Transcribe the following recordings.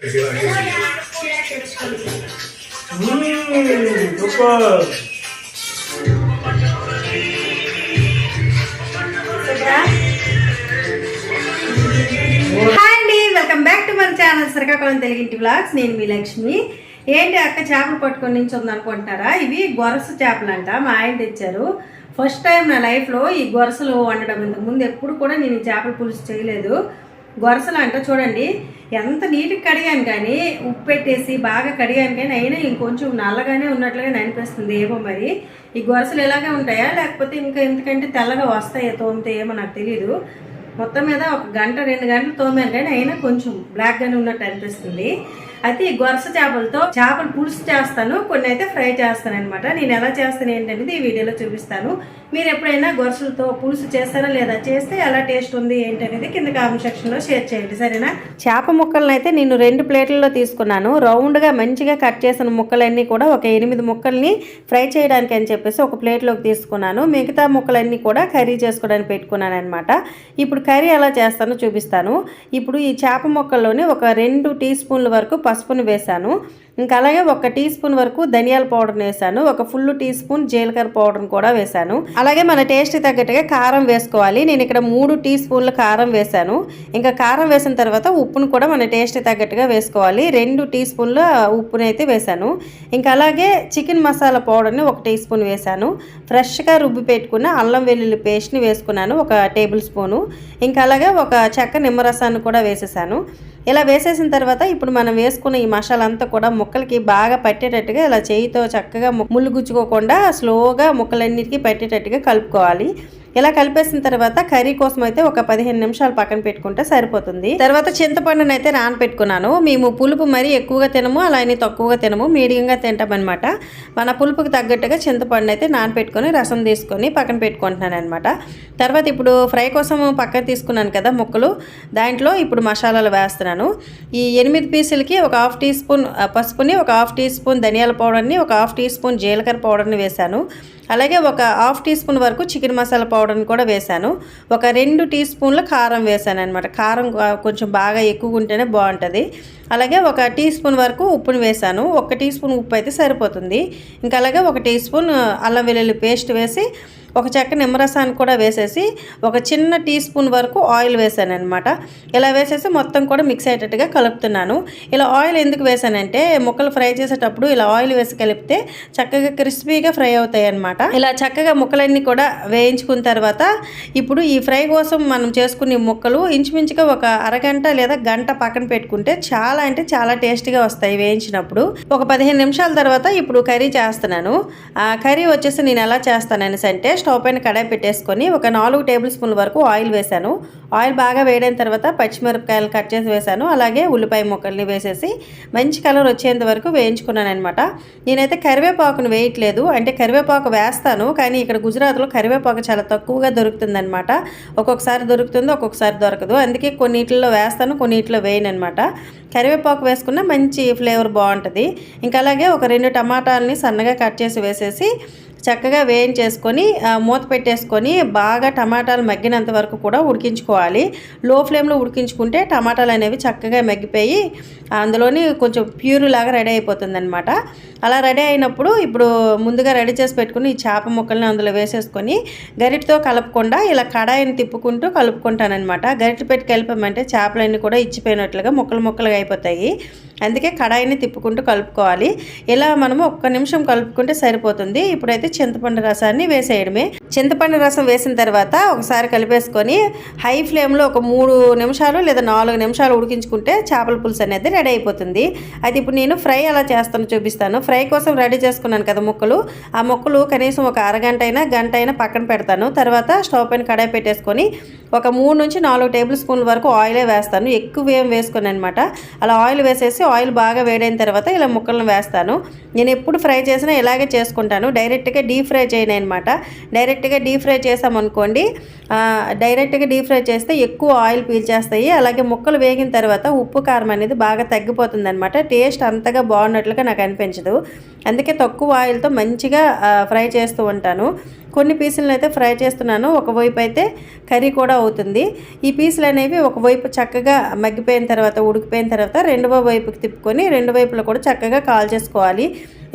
Super. Hi అండి, welcome back to మన channel Srikakulam తెలుగింటి వ్లాగ్స్. నేను మీ లక్ష్మి. ఏంటి అక్క చేపలు పట్టుకొని నుంచి ఉందనుకుంటున్నారా? ఇవి గొరస చేపలు అంట, మా ఆయన తెచ్చారు. ఫస్ట్ టైం నా లైఫ్లో ఈ గొరసలు వండడం. ఇంతకుముందు ఎప్పుడు కూడా నేను ఈ చేపల పులుసు చేయలేదు. గొరసలు అంట చూడండి, ఎంత నీట్గా కడిగాను కానీ, ఉప్పు పెట్టేసి బాగా కడిగాను కానీ అయినా ఇంకొంచెం నల్లగానే ఉన్నట్లుగా అనిపిస్తుంది. ఏమో మరి ఈ గొరసలు ఇలాగే ఉంటాయా లేకపోతే ఇంకా ఎందుకంటే తెల్లగా వస్తాయో తోమితే ఏమో నాకు తెలియదు. మొత్తం మీద ఒక గంట 2 గంటలు తోమాను కానీ అయినా కొంచెం బ్లాక్గానే ఉన్నట్టు అనిపిస్తుంది. అయితే ఈ గొరస చేపలతో చేపలు పులుసు చేస్తాను, కొన్ని అయితే ఫ్రై చేస్తాను అనమాట. నేను ఎలా చేస్తాను ఏంటనేది ఈ వీడియోలో చూపిస్తాను. మీరు ఎప్పుడైనా గొరసలతో పులుసు చేస్తారా లేదా, చేస్తే ఎలా టేస్ట్ ఉంది ఏంటనేది కింద కామెంట్ సెక్షన్లో షేర్ చేయండి, సరేనా? చేప ముక్కలను అయితే నేను 2 ప్లేట్లలో తీసుకున్నాను. రౌండ్గా మంచిగా కట్ చేసిన ముక్కలన్నీ కూడా ఒక 8 ముక్కల్ని ఫ్రై చేయడానికి అని చెప్పేసి ఒక ప్లేట్లోకి తీసుకున్నాను. మిగతా ముక్కలన్నీ కూడా కర్రీ చేసుకోవడానికి పెట్టుకున్నాను అనమాట. ఇప్పుడు కర్రీ ఎలా చేస్తానో చూపిస్తాను. ఇప్పుడు ఈ చేప ముక్కల్లోని ఒక 2 టీ స్పూన్ల వరకు పసుపును వేసాను. ఇంకా అలాగే 1 టీ స్పూన్ వరకు ధనియాల పౌడర్ని వేసాను. 1 ఫుల్ టీ స్పూన్ జీలకర్ర పౌడర్ని కూడా వేసాను. అలాగే మన టేస్ట్ తగ్గట్టుగా కారం వేసుకోవాలి. నేను ఇక్కడ 3 టీ స్పూన్ల కారం వేసాను. ఇంకా కారం వేసిన తర్వాత ఉప్పును కూడా మన టేస్ట్ తగ్గట్టుగా వేసుకోవాలి. 2 టీ స్పూన్ల ఉప్పుని అయితే వేసాను. ఇంకా అలాగే చికెన్ మసాలా పౌడర్ని 1 టీ స్పూన్ వేసాను. ఫ్రెష్గా రుబ్బి పెట్టుకున్న అల్లం వెల్లుల్లి పేస్ట్ని వేసుకున్నాను 1 టేబుల్ స్పూను. ఇంకా అలాగే 1 చెక్క నిమ్మరసాన్ని కూడా వేసేసాను. ఇలా వేసేసిన తర్వాత ఇప్పుడు మనం వేసుకున్న ఈ మసాలా అంతా కూడా ముక్కలకి బాగా పట్టేటట్టుగా ఇలా చేయితో చక్కగా ముళ్ళు గుచ్చుకోకుండా స్లోగా ముక్కలన్నిటికీ పట్టేటట్టుగా కలుపుకోవాలి. ఇలా కలిపేసిన తర్వాత కర్రీ కోసం అయితే ఒక 15 నిమిషాలు పక్కన పెట్టుకుంటే సరిపోతుంది. తర్వాత చింతపండుని అయితే నానపెట్టుకున్నాను. మేము పులుపు మరీ ఎక్కువగా తినము, అలానే తక్కువగా తినము, మీడియంగా తింటామన్నమాట. మన పులుపుకి తగ్గట్టుగా చింతపండు అయితే నానపెట్టుకొని రసం తీసుకొని పక్కన పెట్టుకుంటున్నాను అనమాట. తర్వాత ఇప్పుడు ఫ్రై కోసం పక్కన తీసుకున్నాను కదా ముక్కలు, దాంట్లో ఇప్పుడు మసాలాలు వేస్తున్నాను. ఈ 8 పీసులకి ఒక 1/2 టీ స్పూన్ పసుపుని, ఒక 1/2 టీ స్పూన్ ధనియాల పౌడర్ని, ఒక 1/2 టీ స్పూన్ జీలకర్ర పౌడర్ని వేశాను. అలాగే ఒక 1/2 టీ స్పూన్ వరకు చికెన్ మసాలా పౌడర్ని కూడా వేశాను. ఒక 2 టీ స్పూన్ల కారం వేసాను అనమాట. కారం కొంచెం బాగా ఎక్కువగా ఉంటేనే బాగుంటుంది. అలాగే 1 టీ స్పూన్ వరకు ఉప్పుని వేసాను. 1 టీ స్పూన్ ఉప్పు అయితే సరిపోతుంది. ఇంకా అలాగే 1 టీ స్పూన్ అల్లం వెల్లుల్లి పేస్ట్ వేసి 1 చెక్క నిమ్మరసాన్ని కూడా వేసేసి ఒక చిన్న టీ స్పూన్ వరకు ఆయిల్ వేసాను అనమాట. ఇలా వేసేసి మొత్తం కూడా మిక్స్ అయ్యేటట్టుగా కలుపుతున్నాను. ఇలా ఆయిల్ ఎందుకు వేసానంటే ముక్కలు ఫ్రై చేసేటప్పుడు ఇలా ఆయిల్ వేసి కలిపితే చక్కగా క్రిస్పీగా ఫ్రై అవుతాయి అనమాట. ఇలా చక్కగా ముక్కలన్నీ కూడా వేయించుకున్న తర్వాత ఇప్పుడు ఈ ఫ్రై కోసం మనం చేసుకునే ముక్కలు ఇంచుమించుగా ఒక అరగంట లేదా గంట పక్కన పెట్టుకుంటే చాలా అంటే చాలా టేస్టీగా వస్తాయి వేయించినప్పుడు. ఒక 15 నిమిషాల తర్వాత ఇప్పుడు కర్రీ చేస్తున్నాను. ఆ కర్రీ వచ్చేసి నేను ఎలా చేస్తాను అనేసి అంటే స్టవ్ పైన కడాయి పెట్టేసుకొని ఒక 4 టేబుల్ స్పూన్ల వరకు ఆయిల్ వేసాను. ఆయిల్ బాగా వేడైన తర్వాత పచ్చిమిరపకాయలు కట్ చేసి వేసాను. అలాగే ఉల్లిపాయ ముక్కల్ని వేసేసి మంచి కలర్ వచ్చేంత వరకు వేయించుకున్నాను అనమాట. నేనైతే కరివేపాకును వేయట్లేదు, అంటే కరివేపాకు వేస్తాను కానీ ఇక్కడ గుజరాత్లో కరివేపాకు చాలా తక్కువగా దొరుకుతుందనమాట. ఒక్కొక్కసారి దొరుకుతుంది, ఒక్కొక్కసారి దొరకదు. అందుకే కొన్నిటిలో వేస్తాను, కొన్నిటిలో వేయను అనమాట. కరివేపాకు వేసుకున్న మంచి ఫ్లేవర్ బాగుంటుంది. ఇంకా అలాగే ఒక 2 టమాటాలని సన్నగా కట్ చేసి వేసేసి చక్కగా వేయించేసుకొని మూత పెట్టేసుకొని బాగా టమాటాలు మగ్గినంత వరకు కూడా ఉడికించుకోవాలి. లో ఫ్లేమ్లో ఉడికించుకుంటే టమాటాలు అనేవి చక్కగా మగ్గిపోయి అందులోని కొంచెం ప్యూర్ లాగా రెడీ అయిపోతుంది అనమాట. అలా రెడీ అయినప్పుడు ఇప్పుడు ముందుగా రెడీ చేసి పెట్టుకుని ఈ చేప ముక్కల్ని అందులో వేసేసుకొని గరిటతో కలపకుండా ఇలా కడాయిని తిప్పుకుంటూ కలుపుకుంటానమాట. గరిట పెట్టి కలిపామంటే చేపలన్నీ కూడా ఇచ్చిపోయినట్లుగా ముక్కలు ముక్కలుగా అయిపోతాయి. అందుకే కడాయిని తిప్పుకుంటూ కలుపుకోవాలి. ఇలా మనము 1 నిమిషం కలుపుకుంటే సరిపోతుంది. ఇప్పుడైతే చింతపండు రసాన్ని వేసేయడమే. చింతపండు రసం వేసిన తర్వాత ఒకసారి కలిపేసుకొని హై ఫ్లేమ్లో ఒక 3 నిమిషాలు లేదా 4 నిమిషాలు ఉడికించుకుంటే చేపల పులుసు అనేది రెడీ అయిపోతుంది. అయితే ఇప్పుడు నేను ఫ్రై ఎలా చేస్తానో చూపిస్తాను. ఫ్రై కోసం రెడీ చేసుకున్నాను కదా ముక్కలు, ఆ ముక్కలు కనీసం ఒక అరగంట అయినా గంట అయినా పక్కన పెడతాను. తర్వాత స్టవ్ పైన కడాయి పెట్టేసుకొని ఒక 3 నుంచి 4 టేబుల్ స్పూన్ల వరకు ఆయిలే వేస్తాను, ఎక్కువ ఏం వేసుకొని అనమాట. అలా ఆయిల్ వేసేసి ఆయిల్ బాగా వేడైన తర్వాత ఇలా ముక్కలను వేస్తాను. నేను ఎప్పుడు ఫ్రై చేసినా ఇలాగే చేసుకుంటాను. డైరెక్ట్గా అయితే డీప్ ఫ్రై చేయను అనమాట. డైరెక్ట్గా డీప్ ఫ్రై చేసామనుకోండి, డైరెక్ట్గా డీప్ ఫ్రై చేస్తే ఎక్కువ ఆయిల్ పీల్చేస్తాయి. అలాగే ముక్కలు వేగిన తర్వాత ఉప్పు కారం అనేది బాగా తగ్గిపోతుంది అనమాట. టేస్ట్ అంతగా బాగున్నట్లుగా నాకు అనిపించదు. అందుకే తక్కువ ఆయిల్తో మంచిగా ఫ్రై చేస్తూ ఉంటాను. కొన్ని పీసులను అయితే ఫ్రై చేస్తున్నాను, ఒకవైపు అయితే కర్రీ కూడా అవుతుంది. ఈ పీసులు అనేవి ఒకవైపు చక్కగా మగ్గిపోయిన తర్వాత, ఉడికిపోయిన తర్వాత రెండవ వైపుకి తిప్పుకొని రెండు వైపులో కూడా చక్కగా కాల్ చేసుకోవాలి.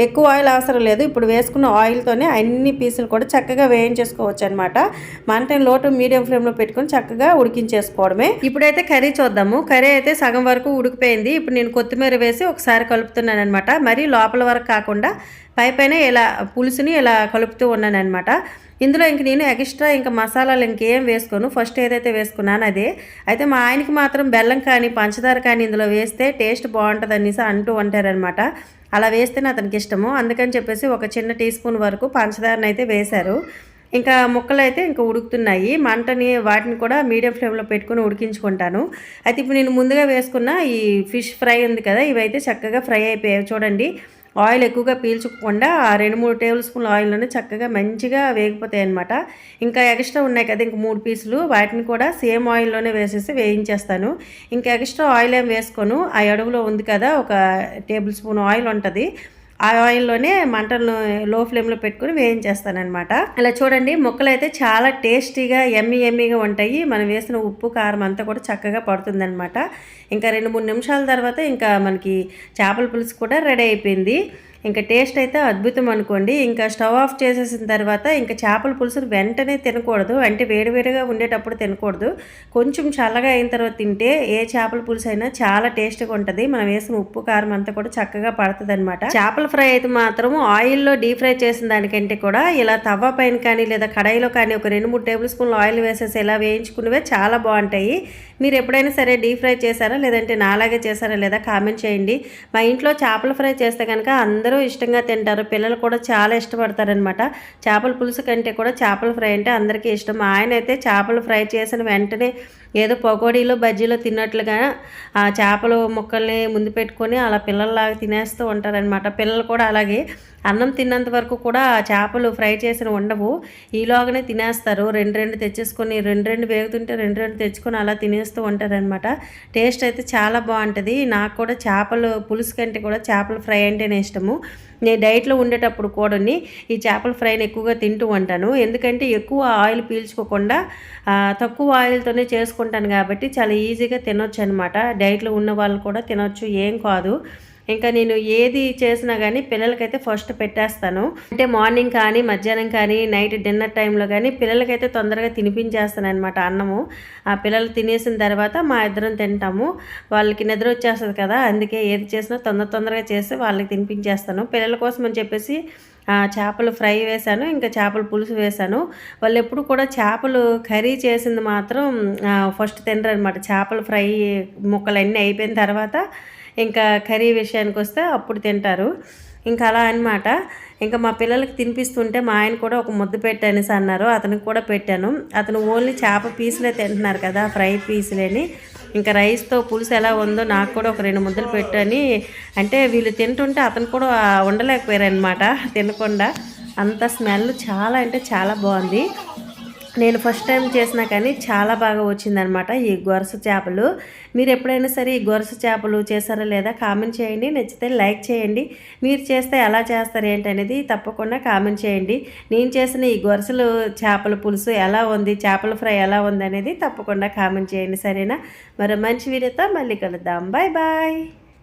ఎక్కువ ఆయిల్ అవసరం లేదు. ఇప్పుడు వేసుకున్న ఆయిల్తోనే అన్ని పీసులు కూడా చక్కగా వేయించేసుకోవచ్చు అనమాట. మంటని లో టు మీడియం ఫ్లేమ్లో పెట్టుకొని చక్కగా ఉడికించేసుకోవడమే. ఇప్పుడైతే కర్రీ చూద్దాము. కర్రీ అయితే సగం వరకు ఉడికిపోయింది. ఇప్పుడు నేను కొత్తిమీర వేసి ఒకసారి కలుపుతున్నాను అనమాట. మరి లోపల వరకు కాకుండా పైన ఇలా పులుసుని ఇలా కలుపుతూ ఉన్నాను అనమాట. ఇందులో ఇంక నేను ఎక్స్ట్రా ఇంకా మసాలాలు ఇంకేం వేసుకోను. ఫస్ట్ ఏదైతే వేసుకున్నాను అదే. అయితే మా ఆయనకి మాత్రం బెల్లం కానీ పంచదార కానీ ఇందులో వేస్తే టేస్ట్ బాగుంటుంది అనేసి అంటూ ఉంటారనమాట. అలా వేస్తేనే అతనికి ఇష్టము. అందుకని చెప్పేసి ఒక చిన్న టీ స్పూన్ వరకు పంచదారని అయితే వేశారు. ఇంకా ముక్కలు అయితే ఇంకా ఉడుకుతున్నాయి. మంటని వాటిని కూడా మీడియం ఫ్లేమ్లో పెట్టుకుని ఉడికించుకుంటాను. అయితే ఇప్పుడు నేను ముందుగా వేసుకున్న ఈ ఫిష్ ఫ్రై ఉంది కదా, ఇవైతే చక్కగా ఫ్రై అయిపోయాయి. చూడండి, ఆయిల్ ఎక్కువగా పీల్చుకోకుండా 2-3 టేబుల్ స్పూన్ల ఆయిల్లోనే చక్కగా మంచిగా వేగిపోతాయి అనమాట. ఇంకా ఎక్స్ట్రా ఉన్నాయి కదా ఇంక 3 పీసులు, వాటిని కూడా సేమ్ ఆయిల్లోనే వేసేసి వేయించేస్తాను. ఇంకా ఎక్స్ట్రా ఆయిల్ ఏం వేసుకోను. ఆ అడుగులో ఉంది కదా ఒక టేబుల్ స్పూన్ ఆయిల్ ఉంటుంది, ఆ ఆయిల్లోనే మంటలను లో ఫ్లేమ్లో పెట్టుకుని వేయించేస్తానమాట. ఇలా చూడండి, ముక్కలు అయితే చాలా టేస్టీగా ఎమ్మీగా ఉంటాయి. మనం వేసిన ఉప్పు కారం అంతా కూడా చక్కగా పడుతుందనమాట. ఇంకా 2-3 నిమిషాల తర్వాత ఇంకా మనకి చేపల పులుసు కూడా రెడీ అయిపోయింది. ఇంకా టేస్ట్ అయితే అద్భుతం అనుకోండి. ఇంకా స్టవ్ ఆఫ్ చేసేసిన తర్వాత ఇంకా చేపల పులుసుని వెంటనే తినకూడదు, అంటే వేడివేడిగా ఉండేటప్పుడు తినకూడదు. కొంచెం చల్లగా అయిన తర్వాత తింటే ఏ చేపల పులుసు అయినా చాలా టేస్ట్గా ఉంటుంది. మనం వేసిన ఉప్పు కారం అంతా కూడా చక్కగా పడుతుంది అనమాట. చేపల ఫ్రై అయితే మాత్రం ఆయిల్లో డీప్ ఫ్రై చేసిన దానికంటే కూడా ఇలా తవ్వ పైన కానీ లేదా కడాయిలో కానీ ఒక 2-3 టేబుల్ స్పూన్లు ఆయిల్ వేసేసి ఇలా వేయించుకున్నవే చాలా బాగుంటాయి. మీరు ఎప్పుడైనా సరే డీప్ ఫ్రై చేశారా లేదంటే నాలాగే చేశారా లేదా కామెంట్ చేయండి. మా ఇంట్లో చేపల ఫ్రై చేస్తే కనుక అందరూ ఇష్టంగా తింటారు. పిల్లలు కూడా చాలా ఇష్టపడతారనమాట. చేపల పులుసు కంటే కూడా చేపల ఫ్రై అంటే అందరికీ ఇష్టం. ఆయన అయితే చేపలు ఫ్రై చేసిన వెంటనే ఏదో పకోడీలో బజ్జీలో తిన్నట్లుగా ఆ చేపలు ముక్కల్ని ముందు పెట్టుకొని అలా పిల్లల్లాగా తినేస్తూ ఉంటారనమాట. పిల్లలు కూడా అలాగే అన్నం తిన్నంత వరకు కూడా చేపలు ఫ్రై చేసిన ఉండవు, ఈలోగానే తినేస్తారు. 2 తెచ్చేసుకొని 2 వేగుతుంటే 2 తెచ్చుకొని అలా తినేస్తూ ఉంటారనమాట. టేస్ట్ అయితే చాలా బాగుంటుంది. నాకు కూడా చేపలు పులుసు కంటే కూడా చేపల ఫ్రై అంటేనే ఇష్టము. నేను డైట్లో ఉండేటప్పుడు కూడా ఈ చేపల ఫ్రైని ఎక్కువగా తింటూ ఉంటాను. ఎందుకంటే ఎక్కువ ఆయిల్ పీల్చుకోకుండా తక్కువ ఆయిల్తోనే చేసుకుంటాను కాబట్టి చాలా ఈజీగా తినొచ్చు అనమాట. డైట్లో ఉన్న వాళ్ళు కూడా తినొచ్చు, ఏం కాదు. ఇంకా నేను ఏది చేసినా కానీ పిల్లలకైతే ఫస్ట్ పెట్టేస్తాను. అంటే మార్నింగ్ కానీ మధ్యాహ్నం కానీ నైట్ డిన్నర్ టైంలో కానీ పిల్లలకైతే తొందరగా తినిపించేస్తాను అనమాట అన్నము. ఆ పిల్లలు తినేసిన తర్వాత మా ఇద్దరం తింటాము. వాళ్ళకి నిద్ర వచ్చేస్తుంది కదా, అందుకే ఏది చేసినా తొందరగా చేసి వాళ్ళకి తినిపించేస్తాను. పిల్లల కోసం అని చెప్పేసి చేపలు ఫ్రై వేశాను, ఇంకా చేపల పులుసు వేశాను. వాళ్ళు ఎప్పుడు కూడా చేపలు కర్రీ చేసింది మాత్రం ఫస్ట్ తినరు అనమాట. చేపల ఫ్రై ముక్కలన్నీ అయిపోయిన తర్వాత ఇంకా కర్రీ విషయానికి వస్తే అప్పుడు తింటారు. ఇంకా అలా అనమాట. ఇంకా మా పిల్లలకి తినిపిస్తుంటే మా ఆయన కూడా ఒక ముద్ద పెట్టనేసి అన్నారు, అతనికి కూడా పెట్టాను. అతను ఓన్లీ చేప పీసులే తింటున్నారు కదా, ఫ్రై పీసులేని. ఇంకా రైస్తో పులుసు ఎలా ఉందో నాకు కూడా ఒక 2 ముద్దలు పెట్టని అంటే వీళ్ళు తింటుంటే అతను కూడా ఉండలేకపోయారనమాట తినకుండా. అంత స్మెల్ చాలా అంటే చాలా బాగుంది. నేను ఫస్ట్ టైం చేసినా కానీ చాలా బాగా వచ్చిందనమాట ఈ గొరస చేపలు. మీరు ఎప్పుడైనా సరే ఈ గొరస చేపలు చేస్తారా లేదా కామెంట్ చేయండి. నచ్చితే లైక్ చేయండి. మీరు చేస్తే ఎలా చేస్తారు ఏంటనేది తప్పకుండా కామెంట్ చేయండి. నేను చేసిన ఈ గొరసలు చేపల పులుసు ఎలా ఉంది, చేపల ఫ్రై ఎలా ఉంది అనేది తప్పకుండా కామెంట్ చేయండి. సరేనా? మరో మంచి వీడియోతో మళ్ళీ కలుద్దాం. Bye bye.